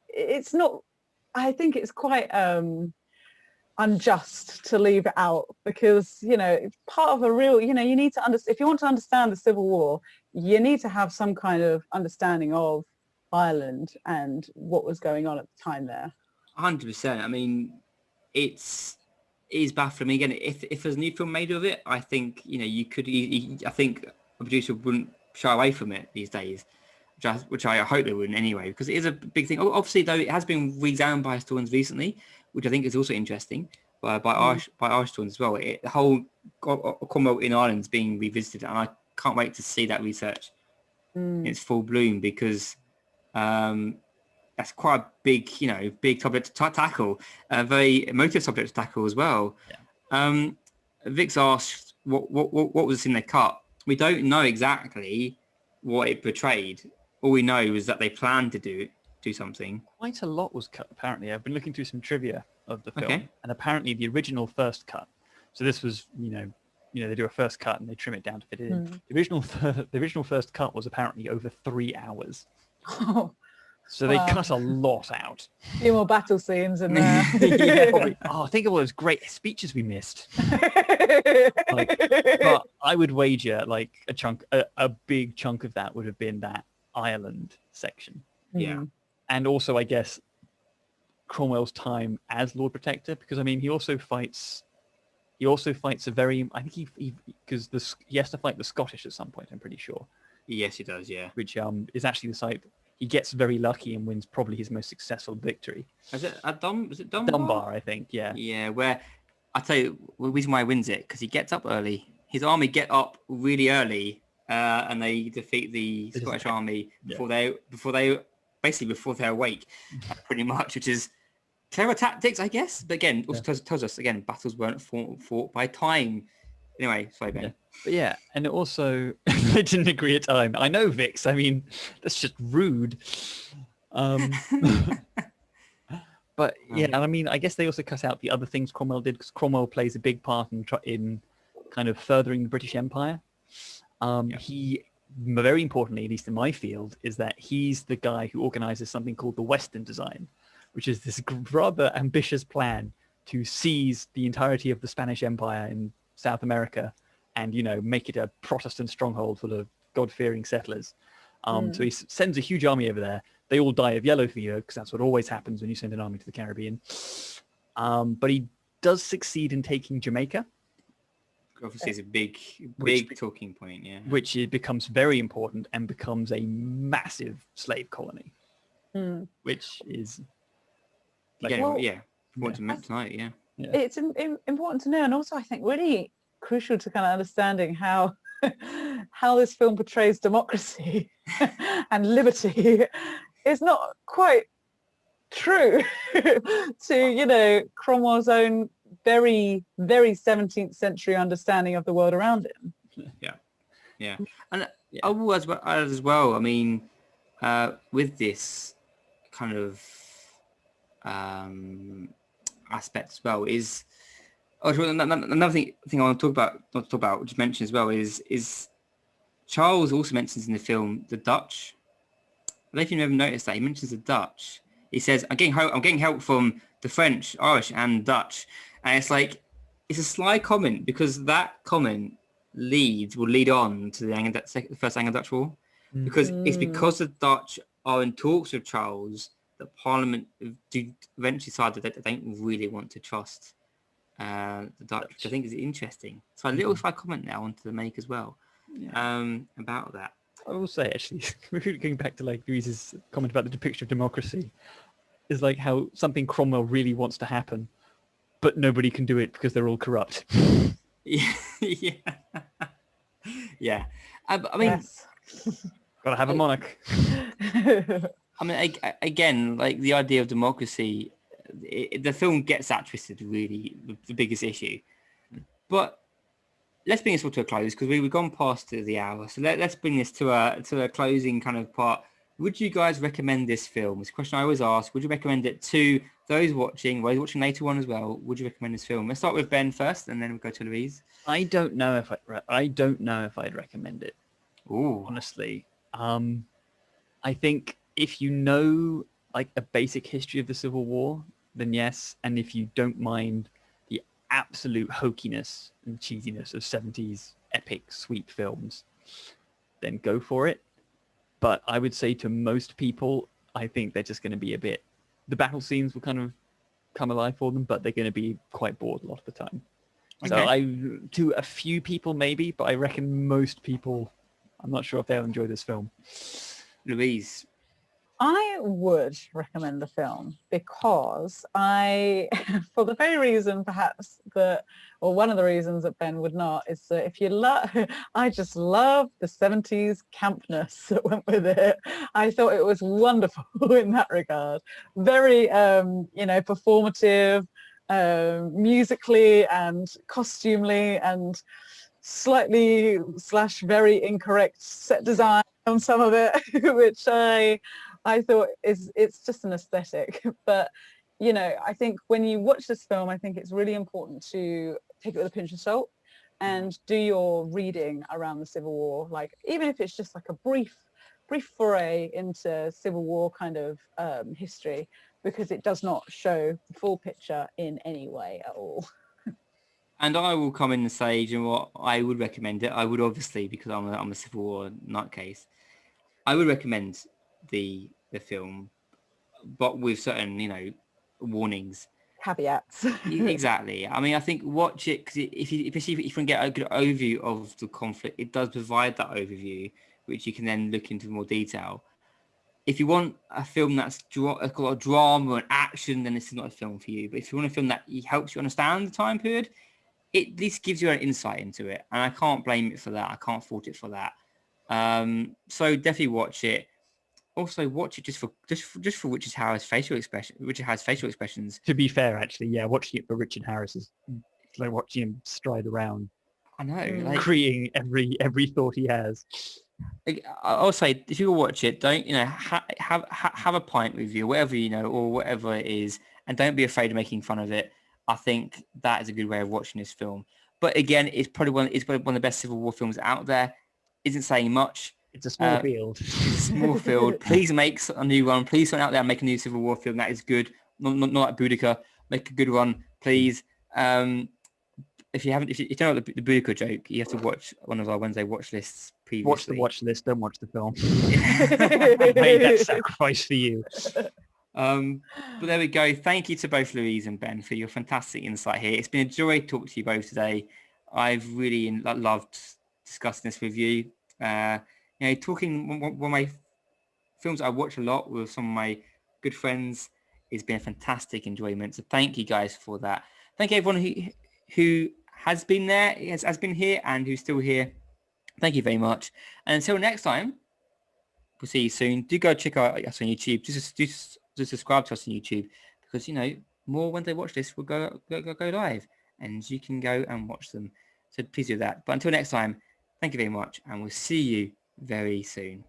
it's not, I think it's quite unjust to leave it out, because it's part of a real, you need to understand, if you want to understand the Civil War, you need to have some kind of understanding of Ireland and what was going on at the time there. 100%. I mean, it is baffling. Again, if there's a new film made of it, I think I think a producer wouldn't shy away from it these days, which I hope they wouldn't anyway, because it is a big thing. Obviously, though, it has been re-examined by historians recently, which I think is also interesting by Irish historians as well. The whole Cromwell in Ireland is being revisited, and I can't wait to see that research in its full bloom, because that's quite a big subject to tackle, a very emotive subject to tackle as well. Vix asked what was in the cut. We don't know exactly what it portrayed. All we know is that they planned to do something. Quite a lot was cut, apparently. I've been looking through some trivia of the film, and apparently the original first cut, so this was, they do a first cut and they trim it down to fit it in. The original first cut was apparently over 3 hours. So they cut a lot out. A few more battle scenes in there. Think of all those great speeches we missed. But I would wager a big chunk of that would have been that Ireland section. Yeah. And also, I guess, Cromwell's time as Lord Protector, because he also fights a very, I think because he has to fight the Scottish at some point, I'm pretty sure. Yes, he does, yeah. Which is actually the site he gets very lucky and wins probably his most successful victory. Was it Dunbar? Dunbar, I think, yeah. Yeah, where, I tell you, the reason why he wins it, because he gets up early. His army get up really early, and they defeat the Scottish army before they're awake, pretty much, which is clever tactics, I guess. But again, also tells us again, battles weren't fought by time. Anyway, sorry, Ben. Yeah. But yeah, and also they didn't agree at time. I know, Vix. I mean, that's just rude. But yeah, and I mean, I guess they also cut out the other things Cromwell did, because Cromwell plays a big part in kind of furthering the British Empire. He, very importantly, at least in my field, is that he's the guy who organizes something called the Western Design, which is this rather ambitious plan to seize the entirety of the Spanish Empire in South America and, make it a Protestant stronghold full of God-fearing settlers. So he sends a huge army over there. They all die of yellow fever, because that's what always happens when you send an army to the Caribbean. But he does succeed in taking Jamaica. Obviously, it's a big talking point, yeah. Which it becomes very important and becomes a massive slave colony. Which is... important to mention tonight, yeah. It's important to know, and also I think really crucial to kind of understanding how this film portrays democracy and liberty is not quite true to, Cromwell's own very, very 17th century understanding of the world around him. Yeah. And I will as well, I mean, with this kind of aspect as well is another thing I want to talk about, which mention as well is Charles also mentions in the film the Dutch. I don't know if you've ever noticed that he mentions the Dutch. He says, "I'm getting help from the French, Irish, and Dutch," and it's like it's a sly comment because that comment will lead on to the First Anglo-Dutch War, because it's because the Dutch are in talks with Charles that Parliament do eventually decide that they don't really want to trust the Dutch, which I think is interesting. So a little side comment now I wanted to make as well about that. I will say, actually, going back to like Louise's comment about the depiction of democracy, is like how something Cromwell really wants to happen, but nobody can do it because they're all corrupt. Yeah. I mean, gotta have a monarch. I mean, again, like the idea of democracy, the film gets that twisted, really, the biggest issue. But let's bring this all to a close, because we've gone past the hour. So let's bring this to a closing kind of part. Would you guys recommend this film? It's a question I always ask. Would you recommend it to those watching later on as well? Would you recommend this film? Let's start with Ben first, and then we'll go to Louise. I don't know if I'd recommend it. Ooh. Honestly, I think if you know like a basic history of the Civil War, then yes. And if you don't mind the absolute hokiness and cheesiness of 70s epic sweep films, then go for it. But I would say to most people, I think they're just going to be the battle scenes will kind of come alive for them, but they're going to be quite bored a lot of the time. Okay. So to a few people maybe, but I reckon most people, I'm not sure if they'll enjoy this film. Louise. I would recommend the film because for the very reason perhaps one of the reasons that Ben would not, is that if you I just love the 70s campness that went with it. I thought it was wonderful in that regard. Very, performative, musically and costumely, and slightly / very incorrect set design on some of it, which I thought it's just an aesthetic. But, I think when you watch this film, I think it's really important to take it with a pinch of salt and do your reading around the Civil War. Like, even if it's just like a brief foray into Civil War kind of history, because it does not show the full picture in any way at all. And I will come in and say, what, I would recommend it. I would, obviously, because I'm a Civil War nutcase, I would recommend the film, but with certain, warnings. Caveats. Exactly. I mean, I think watch it, because if you can get a good overview of the conflict, it does provide that overview, which you can then look into more detail. If you want a film that's got a lot of drama and action, then this is not a film for you. But if you want a film that helps you understand the time period, it at least gives you an insight into it. And I can't blame it for that. I can't fault it for that. So definitely watch it. also watch it just for Richard Harris' facial expressions. To be fair, actually, yeah, watching it for Richard Harris is like watching him stride around, I know, like creating every thought he has. I'll say, if you watch it, don't have a pint with you, whatever or whatever it is, and don't be afraid of making fun of it. I think that is a good way of watching this film. But again, it's probably one of the best Civil War films out there. Isn't saying much. It's a small field. It's a small field. Please make a new one. Please someone out there make a new Civil War film that is good. Not like Boudica. Make a good one, please. If you don't know the Boudica joke, you have to watch one of our Wednesday watch lists previously. Watch the watch list. Don't watch the film. I made that sacrifice for you. But there we go. Thank you to both Louise and Ben for your fantastic insight here. It's been a joy to talk to you both today. I've really loved discussing this with you. Talking one of my films I watch a lot with some of my good friends has been a fantastic enjoyment. So thank you guys for that. Thank you everyone who has been there, has been here, and who's still here. Thank you very much. And until next time, we'll see you soon. Do go check out us on YouTube. Just subscribe to us on YouTube, because more Wednesday Watch Lists will go live, and you can go and watch them. So please do that. But until next time, thank you very much, and we'll see you very soon.